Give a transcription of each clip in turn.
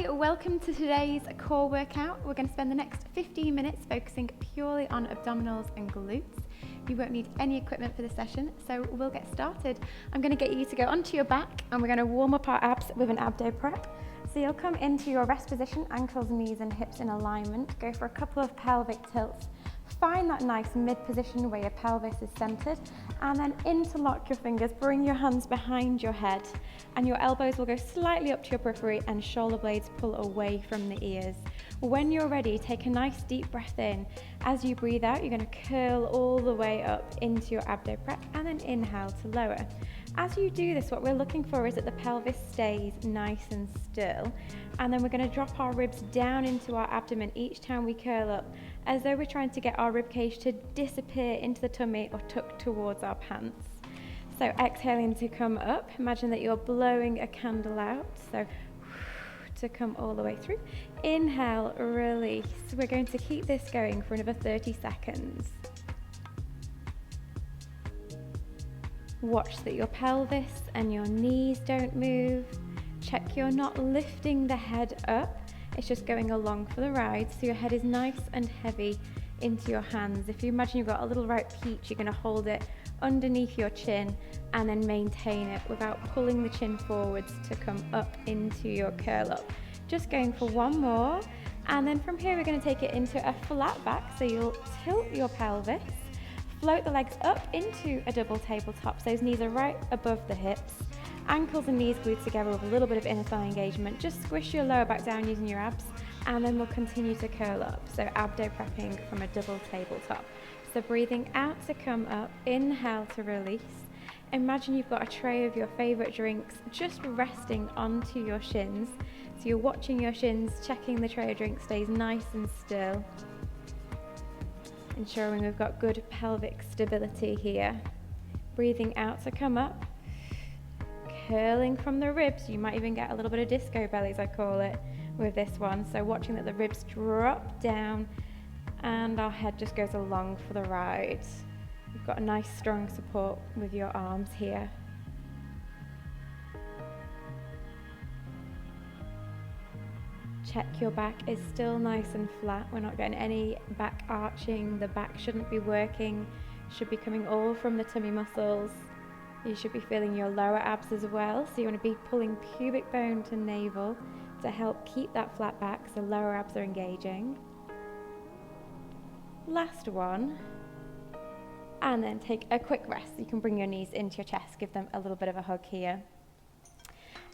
Hi, welcome to today's core workout. We're going to spend the next 15 minutes focusing purely on abdominals and glutes. You won't need any equipment for this session, so we'll get started. I'm going to get you to go onto your back and we're going to warm up our abs with an abdo prep. So you'll come into your rest position, ankles, knees and hips in alignment. Go for a couple of pelvic tilts. Find that nice mid position where your pelvis is centered, and then interlock your fingers, bring your hands behind your head, and your elbows will go slightly up to your periphery and shoulder blades pull away from the ears. When you're ready, take a nice deep breath in. As you breathe out, you're going to curl all the way up into your abdo prep and then inhale to lower. As you do this, what we're looking for is that the pelvis stays nice and still, and then we're going to drop our ribs down into our abdomen each time we curl up, as though we're trying to get our rib cage to disappear into the tummy or tuck towards our pants. So exhaling to come up, imagine that you're blowing a candle out, so to come all the way through. Inhale, release. We're going to keep this going for another 30 seconds. Watch that your pelvis and your knees don't move. Check you're not lifting the head up, it's just going along for the ride, so your head is nice and heavy into your hands. If you imagine you've got a little ripe peach, you're going to hold it underneath your chin and then maintain it without pulling the chin forwards to come up into your curl up. Just going for one more, and then from here we're going to take it into a flat back, so you'll tilt your pelvis, float the legs up into a double tabletop, so those knees are right above the hips, ankles and knees glued together with a little bit of inner thigh engagement. Just squish your lower back down using your abs, and then we'll continue to curl up, so abdo prepping from a double tabletop. So breathing out to come up, inhale to release. Imagine you've got a tray of your favorite drinks just resting onto your shins, so you're watching your shins, checking the tray of drinks stays nice and still, ensuring we've got good pelvic stability here. Breathing out to come up, curling from the ribs. You might even get a little bit of disco bellies, I call it, with this one. So watching that the ribs drop down and our head just goes along for the ride. You've got a nice strong support with your arms here. Check your back is still nice and flat. We're not getting any back arching. The back shouldn't be working, should be coming all from the tummy muscles. You should be feeling your lower abs as well, so you want to be pulling pubic bone to navel to help keep that flat back, so lower abs are engaging. Last one, and then take a quick rest. You can bring your knees into your chest, give them a little bit of a hug here.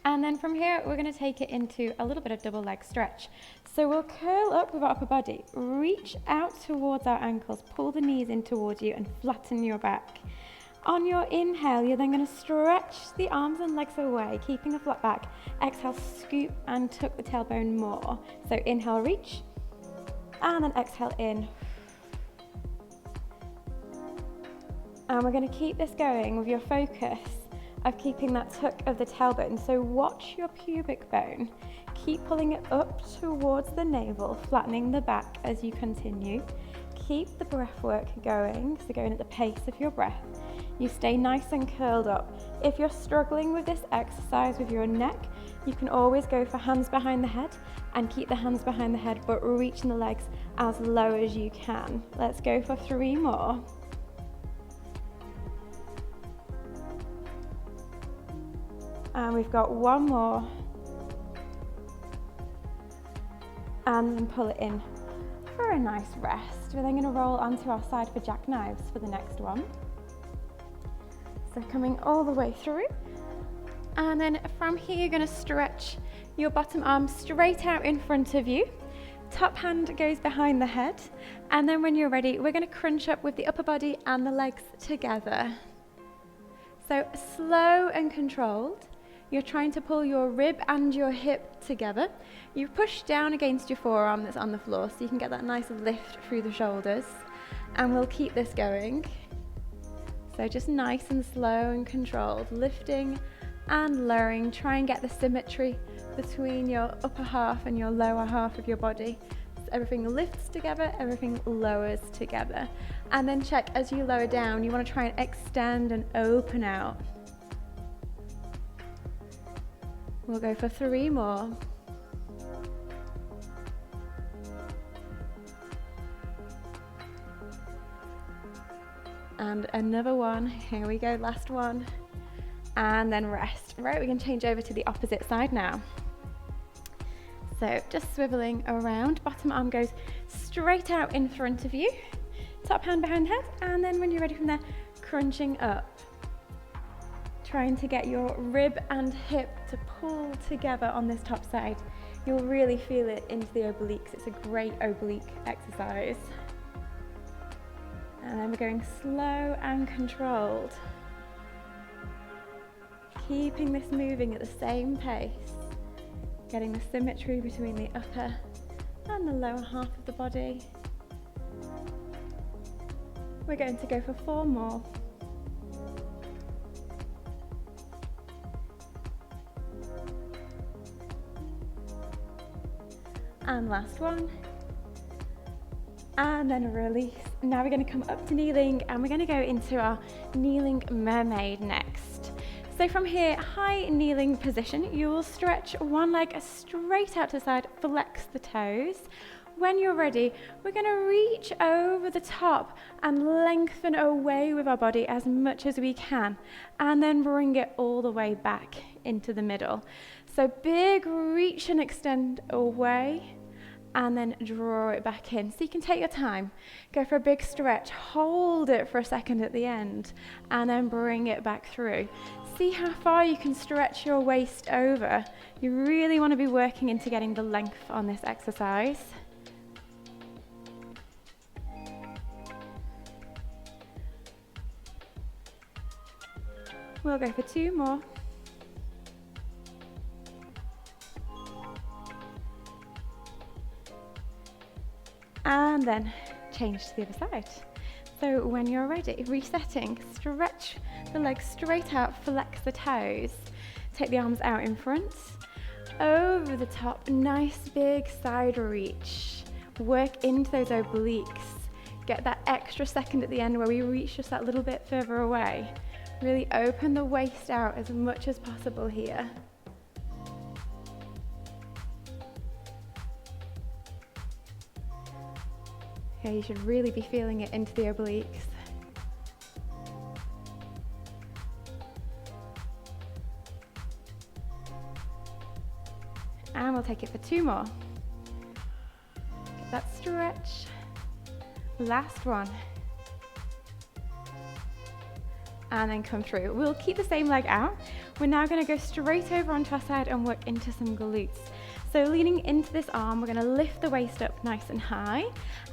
And then from here, we're going to take it into a little bit of double leg stretch. So we'll curl up with our upper body, reach out towards our ankles, pull the knees in towards you and flatten your back. On your inhale, you're then going to stretch the arms and legs away, keeping a flat back. Exhale, scoop and tuck the tailbone more. So inhale, reach, and then exhale in. And we're going to keep this going with your focus of keeping that tuck of the tailbone. So watch your pubic bone. Keep pulling it up towards the navel, flattening the back as you continue. Keep the breath work going, so going at the pace of your breath. You stay nice and curled up. If you're struggling with this exercise with your neck, you can always go for hands behind the head and keep the hands behind the head, but reaching the legs as low as you can. Let's go for 3 more. And we've got 1 more. And then pull it in for a nice rest. We're then going to roll onto our side for jackknives for the next one. So coming all the way through. And then from here, you're going to stretch your bottom arm straight out in front of you. Top hand goes behind the head. And then when you're ready, we're going to crunch up with the upper body and the legs together. So slow and controlled. You're trying to pull your rib and your hip together. You push down against your forearm that's on the floor so you can get that nice lift through the shoulders. And we'll keep this going. So just nice and slow and controlled, lifting and lowering. Try and get the symmetry between your upper half and your lower half of your body. So everything lifts together, everything lowers together. And then check as you lower down, you want to try and extend and open out. We'll go for 3 more. And another one. Here we go, last one. And then rest. Right, we can change over to the opposite side now. So just swiveling around, bottom arm goes straight out in front of you, top hand behind head, and then when you're ready from there, crunching up. Trying to get your rib and hip to pull together on this top side. You'll really feel it into the obliques. It's a great oblique exercise. And then we're going slow and controlled. Keeping this moving at the same pace. Getting the symmetry between the upper and the lower half of the body. We're going to go for 4 more. And last one. And then release. Now we're going to come up to kneeling and we're going to go into our kneeling mermaid next. So from here, high kneeling position, you will stretch one leg straight out to the side, flex the toes. When you're ready, we're going to reach over the top and lengthen away with our body as much as we can, and then bring it all the way back into the middle. So big reach and extend away, and then draw it back in. So you can take your time, go for a big stretch, hold it for a second at the end, and then bring it back through. See how far you can stretch your waist over. You really want to be working into getting the length on this exercise. We'll go for 2 more. And then change to the other side. So when you're ready, resetting, stretch the legs straight out, flex the toes. Take the arms out in front, over the top, nice big side reach. Work into those obliques. Get that extra second at the end where we reach just that little bit further away. Really open the waist out as much as possible here. Okay, you should really be feeling it into the obliques. And we'll take it for 2 more. Get that stretch. Last one. And then come through. We'll keep the same leg out. We're now going to go straight over onto our side and work into some glutes. So leaning into this arm, we're going to lift the waist up nice and high.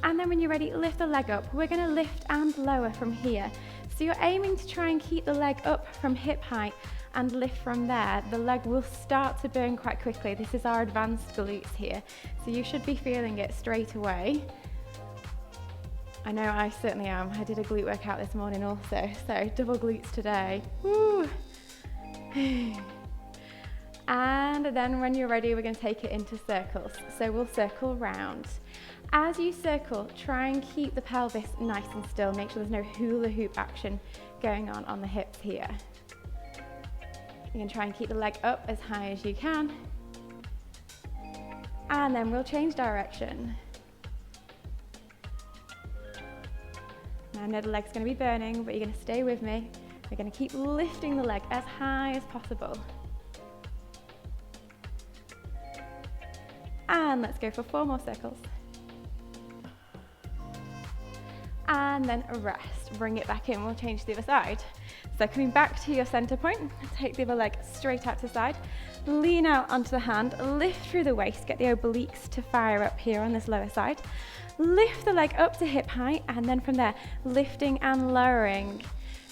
And then when you're ready, lift the leg up. We're going to lift and lower from here. So you're aiming to try and keep the leg up from hip height and lift from there. The leg will start to burn quite quickly. This is our advanced glutes here. So you should be feeling it straight away. I know I certainly am. I did a glute workout this morning also, so double glutes today. Woo! And then when you're ready, we're going to take it into circles. So we'll circle round. As you circle, try and keep the pelvis nice and still. Make sure there's no hula hoop action going on the hips here. You can try and keep the leg up as high as you can. And then we'll change direction. Now I know the leg's going to be burning, but you're going to stay with me. We're going to keep lifting the leg as high as possible. And let's go for 4 more circles. And then rest. Bring it back in. We'll change to the other side. So coming back to your center point, take the other leg straight out to the side. Lean out onto the hand, lift through the waist, get the obliques to fire up here on this lower side. Lift the leg up to hip height, and then from there, lifting and lowering.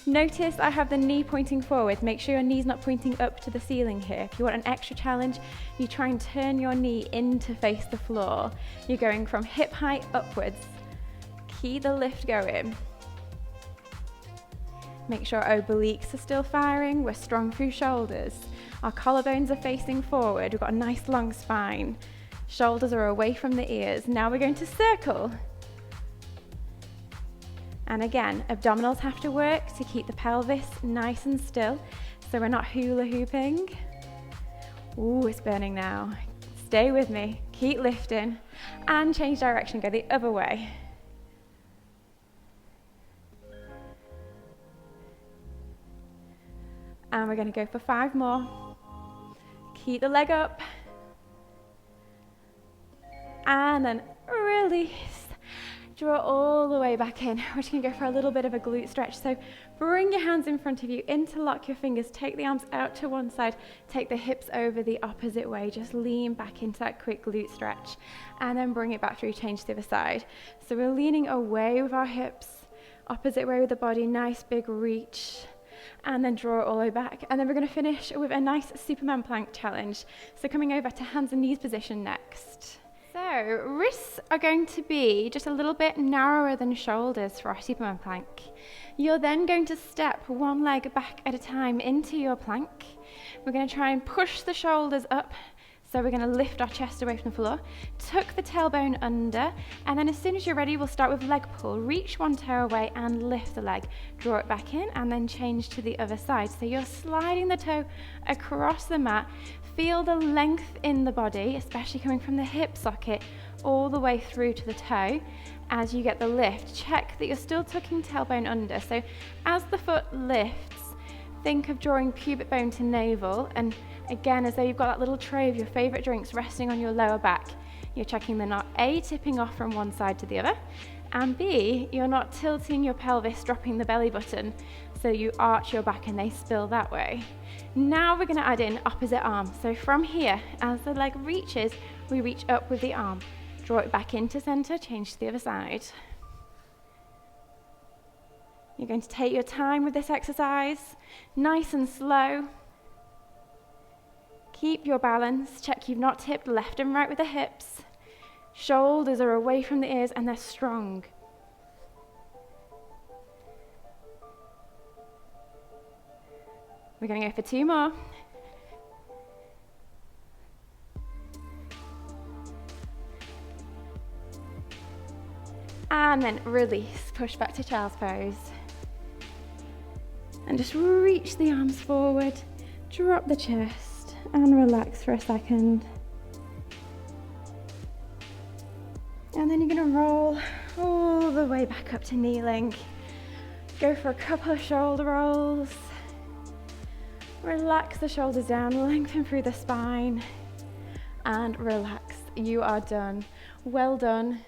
Notice I have the knee pointing forward. Make sure your knee's not pointing up to the ceiling here. If you want an extra challenge, you try and turn your knee in to face the floor. You're going from hip height upwards. Keep the lift going. Make sure our obliques are still firing. We're strong through shoulders. Our collarbones are facing forward. We've got a nice long spine. Shoulders are away from the ears. Now we're going to circle. And again, abdominals have to work to keep the pelvis nice and still, so we're not hula hooping. Ooh, it's burning now. Stay with me, keep lifting, and change direction, go the other way. And we're going to go for 5 more. Keep the leg up. And then release. Draw all the way back in. We're just going to go for a little bit of a glute stretch. So bring your hands in front of you, interlock your fingers, take the arms out to one side, take the hips over the opposite way. Just lean back into that quick glute stretch and then bring it back through, change to the other side. So we're leaning away with our hips, opposite way with the body, nice big reach, and then draw it all the way back. And then we're going to finish with a nice Superman plank challenge. So coming over to hands and knees position next. So wrists are going to be just a little bit narrower than shoulders for our Superman plank. You're then going to step one leg back at a time into your plank. We're going to try and push the shoulders up. So we're going to lift our chest away from the floor, tuck the tailbone under, and then as soon as you're ready, we'll start with leg pull. Reach one toe away and lift the leg. Draw it back in and then change to the other side. So you're sliding the toe across the mat. Feel the length in the body, especially coming from the hip socket all the way through to the toe. As you get the lift, check that you're still tucking tailbone under. So as the foot lifts, think of drawing pubic bone to navel, and again, as though you've got that little tray of your favorite drinks resting on your lower back. You're checking they're not A, tipping off from one side to the other, and B, you're not tilting your pelvis, dropping the belly button, so you arch your back and they spill that way. Now we're going to add in opposite arm. So from here, as the leg reaches, we reach up with the arm. Draw it back into center, change to the other side. You're going to take your time with this exercise, nice and slow. Keep your balance, check you've not tipped left and right with the hips. Shoulders are away from the ears and they're strong. We're going to go for 2 more. And then release, push back to child's pose. And just reach the arms forward, drop the chest, and relax for a second. And then you're going to roll all the way back up to kneeling. Go for a couple of shoulder rolls. Relax the shoulders down, lengthen through the spine, and relax. You are done. Well done.